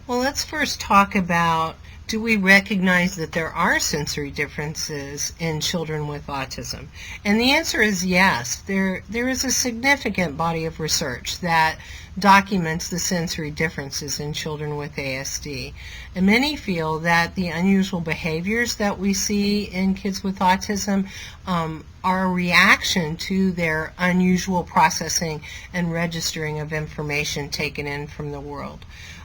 Well, let's first talk about, do we recognize that there are sensory differences in children with autism? And the answer is yes. There is a significant body of research that documents the sensory differences in children with ASD. And many feel that the unusual behaviors that we see in kids with autism are a reaction to their unusual processing and registering of information taken in from the world.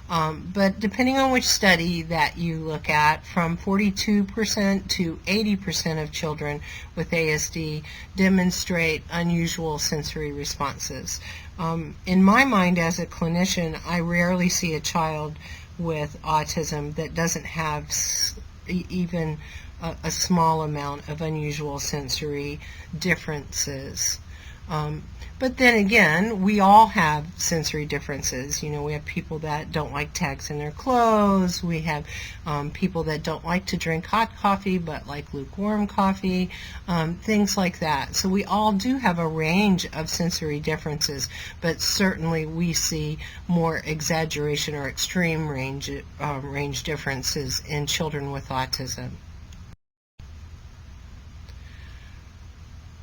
But depending on which study that you look at, from 42% to 80% of children with ASD demonstrate unusual sensory responses. In my mind as a clinician, I rarely see a child with autism that doesn't have even a small amount of unusual sensory differences. But then again, we all have sensory differences. You know, we have people that don't like tags in their clothes. We have people that don't like to drink hot coffee but like lukewarm coffee, things like that. So we all do have a range of sensory differences, but certainly we see more exaggeration or extreme range differences in children with autism.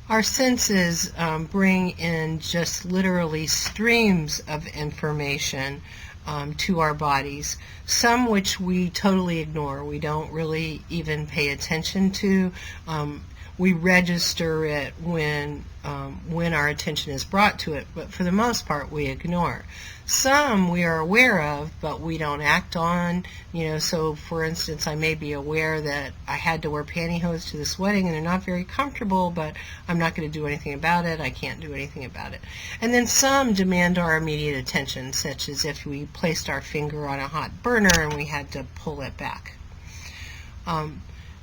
Our senses bring in just literally streams of information to our bodies, some which we totally ignore. We don't really even pay attention to. We register it when our attention is brought to it, but for the most part we ignore. Some we are aware of, but we don't act on. You know, so for instance, I may be aware that I had to wear pantyhose to this wedding and they're not very comfortable, but I'm not going to do anything about it. I can't do anything about it. And then some demand our immediate attention, such as if we placed our finger on a hot burner and we had to pull it back.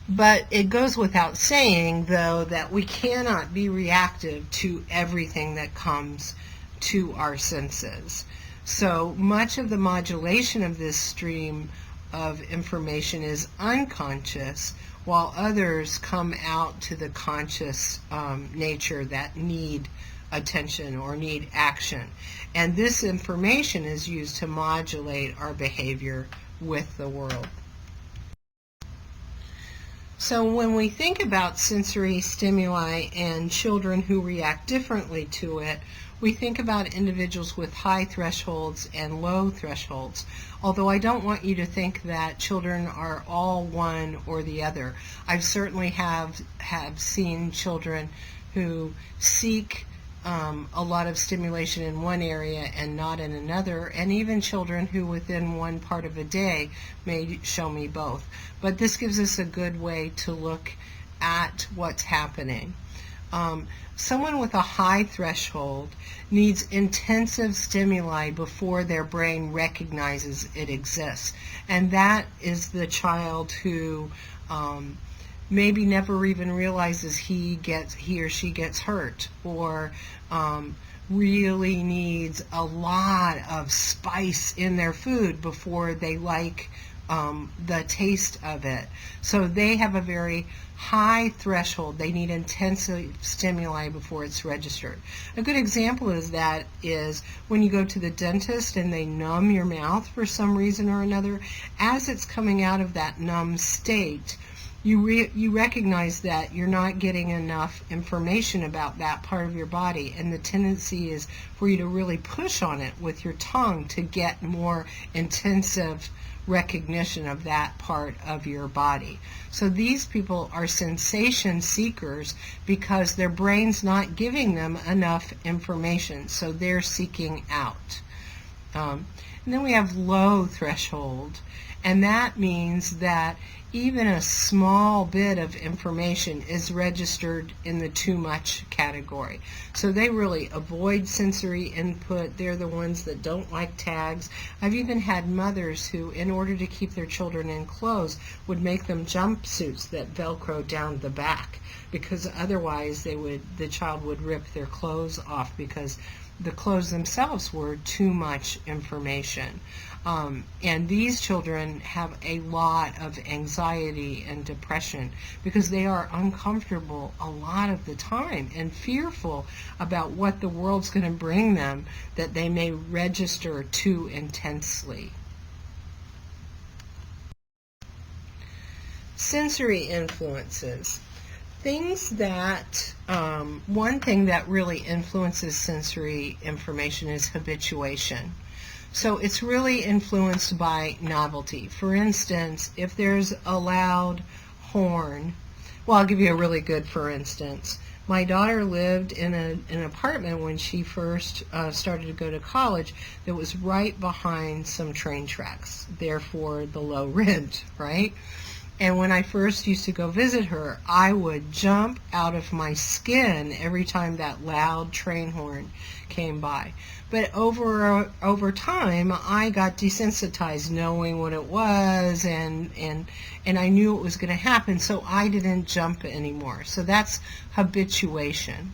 But it goes without saying, though, that we cannot be reactive to everything that comes to our senses. So much of the modulation of this stream of information is unconscious, while others come out to the conscious nature that need attention or need action. And this information is used to modulate our behavior with the world. So when we think about sensory stimuli and children who react differently to it, we think about individuals with high thresholds and low thresholds. Although I don't want you to think that children are all one or the other. I certainly have seen children who seek a lot of stimulation in one area and not in another, and even children who within one part of a day may show me both. But this gives us a good way to look at what's happening. Someone with a high threshold needs intensive stimuli before their brain recognizes it exists. And that is the child who maybe never even realizes he or she gets hurt, or really needs a lot of spice in their food before they like the taste of it. So they have a very high threshold. They need intensive stimuli before it's registered. A good example is when you go to the dentist and they numb your mouth for some reason or another. As it's coming out of that numb state, you recognize that you're not getting enough information about that part of your body, and the tendency is for you to really push on it with your tongue to get more intensive recognition of that part of your body. So these people are sensation seekers because their brain's not giving them enough information, so they're seeking out. And then we have low threshold, and that means that even a small bit of information is registered in the too much category. So they really avoid sensory input. They're the ones that don't like tags. I've even had mothers who, in order to keep their children in clothes, would make them jumpsuits that Velcro down the back, because otherwise the child would rip their clothes off because the clothes themselves were too much information. And these children have a lot of anxiety and depression because they are uncomfortable a lot of the time and fearful about what the world's going to bring them that they may register too intensely. Sensory influences. Things that, one thing that really influences sensory information is habituation. So it's really influenced by novelty. For instance, if there's a loud horn, well, I'll give you a really good for instance. My daughter lived in an apartment when she first started to go to college that was right behind some train tracks, therefore the low rent, right? And when I first used to go visit her, I would jump out of my skin every time that loud train horn came by. But over time, I got desensitized knowing what it was, and I knew it was going to happen, so I didn't jump anymore. So that's habituation.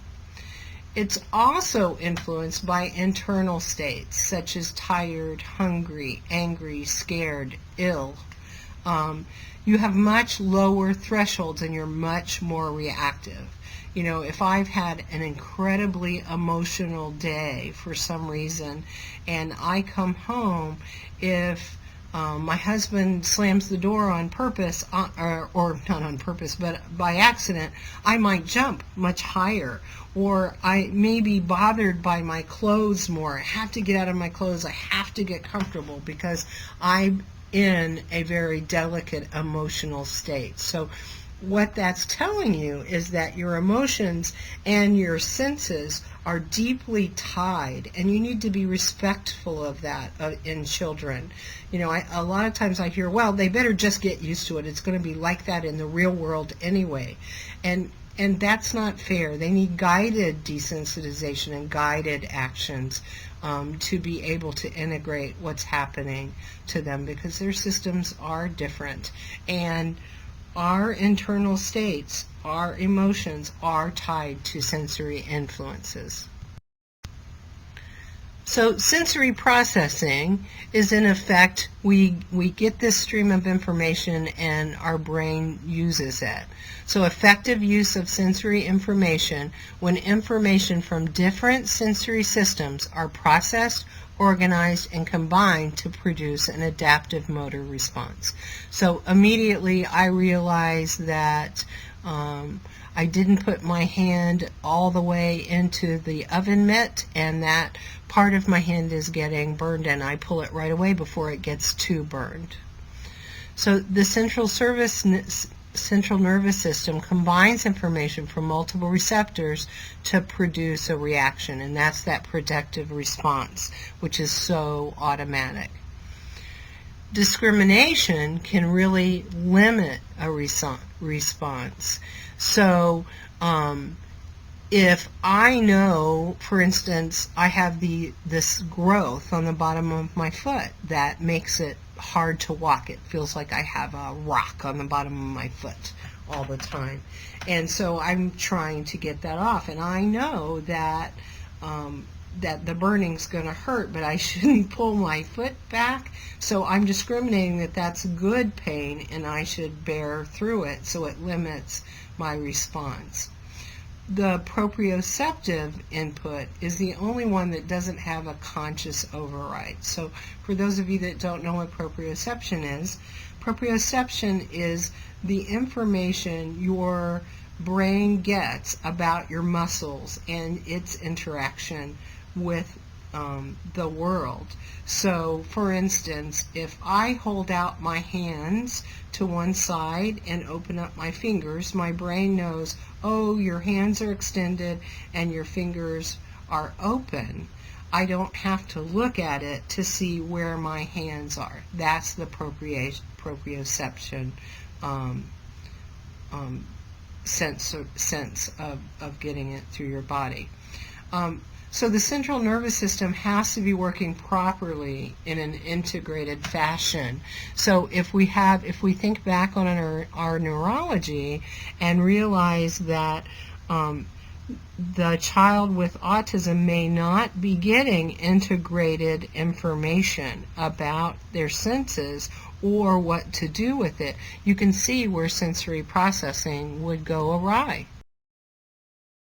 It's also influenced by internal states, such as tired, hungry, angry, scared, ill. You have much lower thresholds and you're much more reactive. You know, if I've had an incredibly emotional day for some reason and I come home, if my husband slams the door on purpose, or not on purpose, but by accident, I might jump much higher. Or I may be bothered by my clothes more. I have to get out of my clothes. I have to get comfortable because I'm in a very delicate emotional state. So what that's telling you is that your emotions and your senses are deeply tied, and you need to be respectful of that in children. You know, a lot of times I hear, well, they better just get used to it. It's going to be like that in the real world anyway. And that's not fair. They need guided desensitization and guided actions to be able to integrate what's happening to them, because their systems are different. And our internal states, our emotions are tied to sensory influences. So sensory processing is, in effect, we get this stream of information and our brain uses it. So effective use of sensory information, when information from different sensory systems are processed, organized, and combined to produce an adaptive motor response. So immediately I realized that I didn't put my hand all the way into the oven mitt, and that part of my hand is getting burned, and I pull it right away before it gets too burned. So the central nervous system combines information from multiple receptors to produce a reaction, and that's that protective response, which is so automatic. Discrimination can really limit a response. So if I know, for instance, I have this growth on the bottom of my foot that makes it hard to walk. It feels like I have a rock on the bottom of my foot all the time. And so I'm trying to get that off. And I know that that the burning's going to hurt, but I shouldn't pull my foot back. So I'm discriminating that that's good pain and I should bear through it, so it limits my response. The proprioceptive input is the only one that doesn't have a conscious override. So for those of you that don't know what proprioception is the information your brain gets about your muscles and its interaction with the world. So for instance, if I hold out my hands to one side and open up my fingers, my brain knows, oh, your hands are extended and your fingers are open. I don't have to look at it to see where my hands are. That's the proprioception sense of getting it through your body. So the central nervous system has to be working properly in an integrated fashion. So if we think back on our neurology and realize that the child with autism may not be getting integrated information about their senses or what to do with it, you can see where sensory processing would go awry.